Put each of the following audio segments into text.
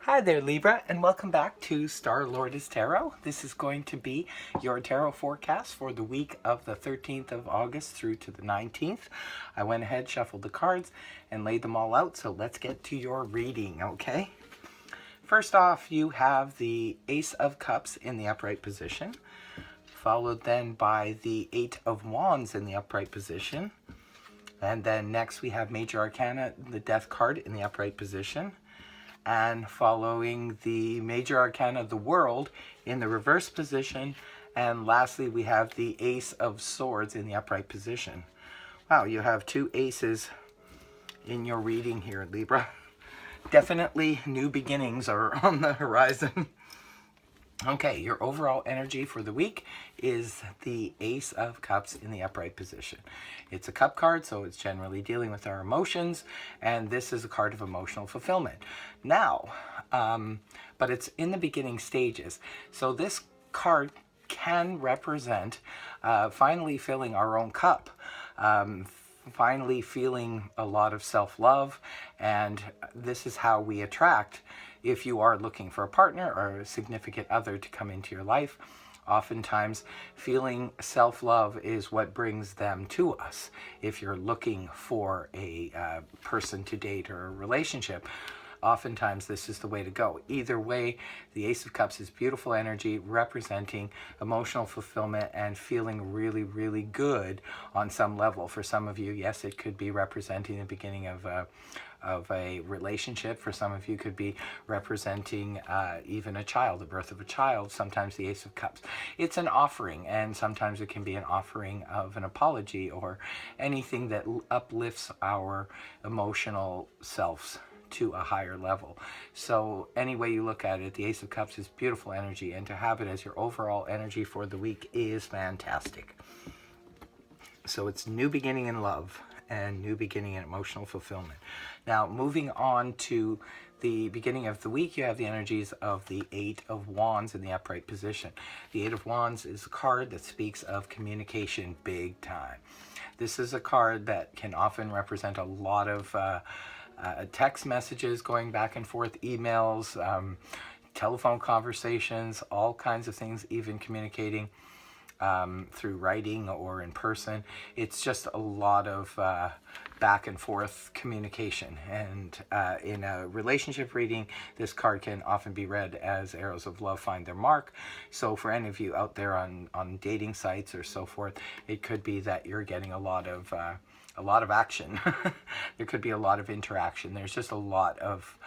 Hi there, Libra, and welcome back to Star Lourdes Tarot. This is going to be your tarot forecast for the week of the 13th of August through to the 19th. I went ahead, shuffled the cards, and laid them all out, so let's get to your reading, okay? First off, you have the Ace of Cups in the upright position, followed then by the Eight of Wands in the upright position. And then next we have Major Arcana, the Death card in the upright position. And following the Major Arcana of the World in the reverse position. And lastly, we have the Ace of Swords in the upright position. Wow, you have two aces in your reading here, Libra. Definitely new beginnings are on the horizon. Okay, your overall energy for the week is the Ace of Cups in the upright position. It's a cup card, so it's generally dealing with our emotions, and this is a card of emotional fulfillment. Now, but it's in the beginning stages, so this card can represent finally filling our own cup, finally feeling a lot of self-love, and this is how we attract. If you are looking for a partner or a significant other to come into your life, oftentimes feeling self-love is what brings them to us. If you're looking for a person to date or a relationship, oftentimes this is the way to go. Either way, the Ace of Cups is beautiful energy representing emotional fulfillment and feeling really, really good on some level. For some of you, yes, it could be representing the beginning of a relationship. For some of you, could be representing even a child, the birth of a child. Sometimes the Ace of Cups. It's an offering, and sometimes it can be an offering of an apology or anything that uplifts our emotional selves to a higher level. So any way you look at it, the Ace of Cups is beautiful energy, and to have it as your overall energy for the week is fantastic. So it's new beginning in love and new beginning in emotional fulfillment. Now, moving on to the beginning of the week, you have the energies of the Eight of Wands in the upright position. The Eight of Wands is a card that speaks of communication big time. This is a card that can often represent a lot of text messages going back and forth, emails, telephone conversations, all kinds of things, even communicating through writing or in person. It's just a lot of back and forth communication. And in a relationship reading, this card can often be read as arrows of love find their mark. So for any of you out there on dating sites or so forth, it could be that you're getting a lot of action. There could be a lot of interaction. There's just a lot of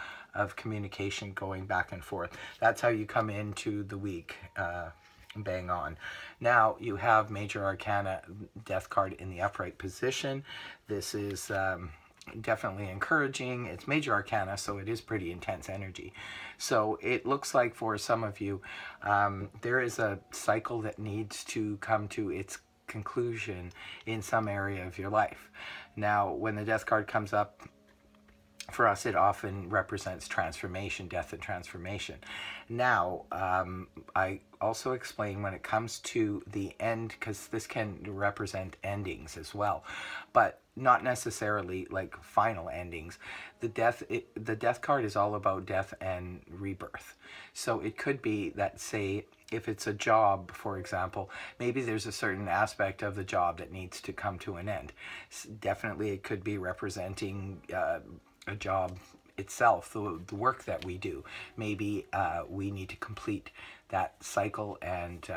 communication going back and forth. That's how you come into the week. Bang on. Now you have Major Arcana Death card in the upright position. This is definitely encouraging. It's Major Arcana, so it is pretty intense energy. So it looks like for some of you, there is a cycle that needs to come to its conclusion in some area of your life. Now, when the Death card comes up, for us, it often represents transformation, death and transformation. Now, I also explain when it comes to the end, because this can represent endings as well, but not necessarily like final endings. The death card is all about death and rebirth. So it could be that, say, if it's a job, for example, maybe there's a certain aspect of the job that needs to come to an end. Definitely it could be representing a job itself, the work that we do. Maybe we need to complete that cycle and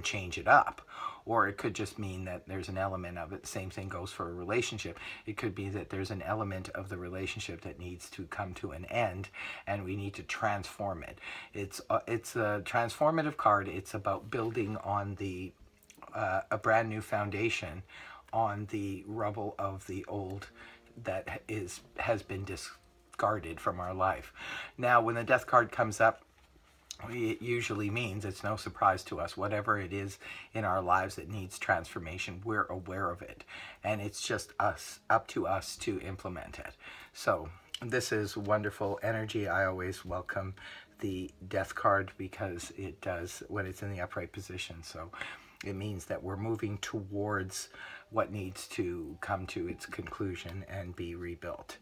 change it up. Or it could just mean that there's an element of it. Same thing goes for a relationship. It could be that there's an element of the relationship that needs to come to an end, and we need to transform it. It's a transformative card. It's about building on the a brand new foundation on the rubble of the old that has been discarded from our life. Now, when the Death card comes up, it usually means, it's no surprise to us, whatever it is in our lives that needs transformation, we're aware of it, and it's just up to us to implement it. So this is wonderful energy. I always welcome the Death card because it does, when it's in the upright position. So it means that we're moving towards what needs to come to its conclusion and be rebuilt.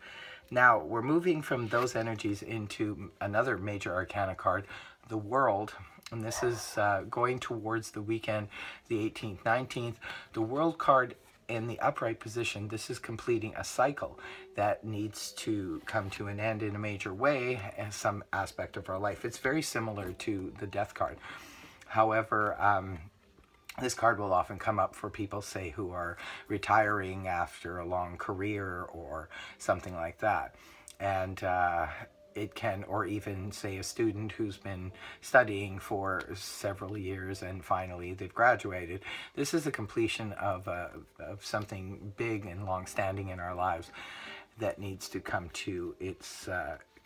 Now, we're moving from those energies into another major arcana card, the World. And this is going towards the weekend, the 18th, 19th. The World card in the upright position, this is completing a cycle that needs to come to an end in a major way in some aspect of our life. It's very similar to the Death card. However, this card will often come up for people, say, who are retiring after a long career or something like that. And it can, or even, say, a student who's been studying for several years and finally they've graduated. This is a completion of something big and long-standing in our lives that needs to come to its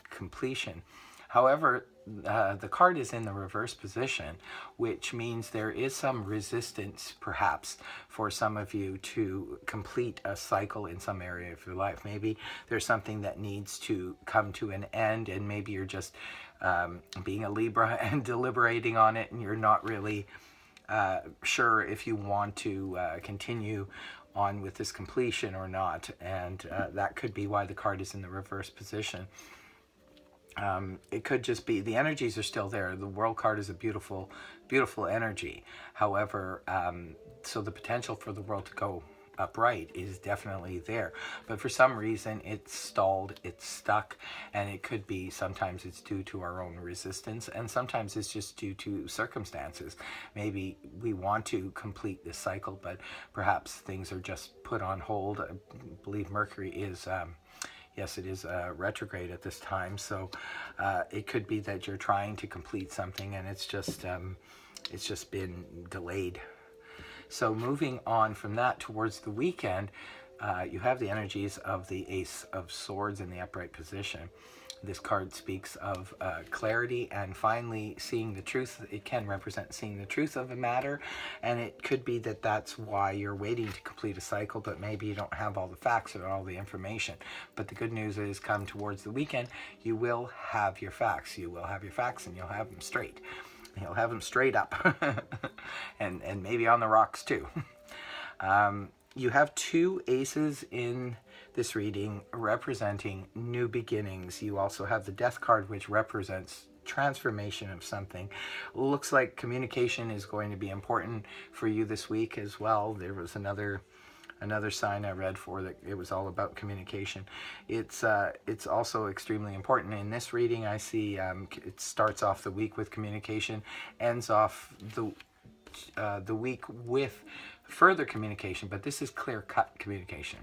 completion. However, the card is in the reverse position, which means there is some resistance, perhaps, for some of you to complete a cycle in some area of your life. Maybe there's something that needs to come to an end, and maybe you're just being a Libra and deliberating on it, and you're not really sure if you want to continue on with this completion or not. And that could be why the card is in the reverse position. It could just be the energies are still there. The World card is a beautiful, beautiful energy. However, so the potential for the World to go upright is definitely there. But for some reason, it's stalled, it's stuck, and it could be sometimes it's due to our own resistance, and sometimes it's just due to circumstances. Maybe we want to complete this cycle, but perhaps things are just put on hold. I believe Mercury is... yes, it is retrograde at this time, so it could be that you're trying to complete something and it's just been delayed. So moving on from that towards the weekend, you have the energies of the Ace of Swords in the upright position. This card speaks of clarity and finally seeing the truth. It can represent seeing the truth of a matter, and it could be that that's why you're waiting to complete a cycle, but maybe you don't have all the facts or all the information. But the good news is, come towards the weekend, you will have your facts. You will have your facts, and you'll have them straight. You'll have them straight up, and maybe on the rocks too. You have two aces in this reading representing new beginnings. You also have the Death card, which represents transformation of something. Looks like communication is going to be important for you this week as well. There was another sign I read for that it was all about communication. It's also extremely important. In this reading, I see it starts off the week with communication, ends off the week with further communication, but this is clear-cut communication,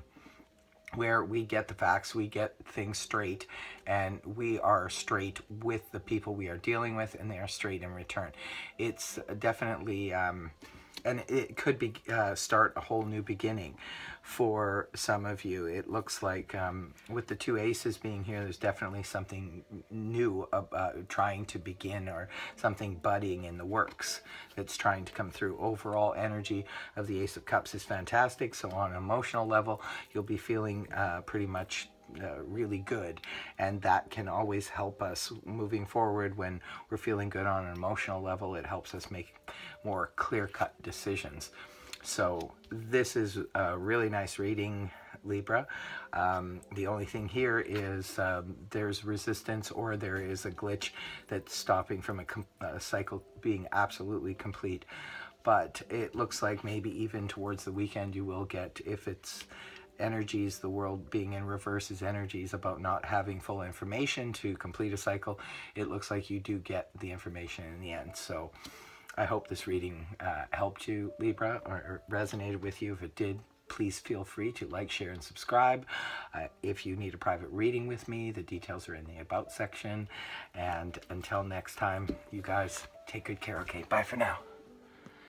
where we get the facts, we get things straight, and we are straight with the people we are dealing with, and they are straight in return. It's definitely, and it could be start a whole new beginning for some of you. It looks like with the two aces being here, there's definitely something new trying to begin, or something budding in the works that's trying to come through. Overall energy of the Ace of Cups is fantastic. So on an emotional level, you'll be feeling pretty much really good, and that can always help us moving forward. When we're feeling good on an emotional level, it helps us make more clear-cut decisions. So this is a really nice reading, Libra. The only thing here is there's resistance, or there is a glitch that's stopping from a cycle being absolutely complete. But it looks like maybe even towards the weekend you will get, if it's energies, the World being in reverse is energies about not having full information to complete a cycle. It looks like you do get the information in the end. So I hope this reading helped you, Libra, or resonated with you. If it did, please feel free to like, share, and subscribe. If you need a private reading with me, the details are in the About section. And until next time, you guys take good care, okay? Bye for now.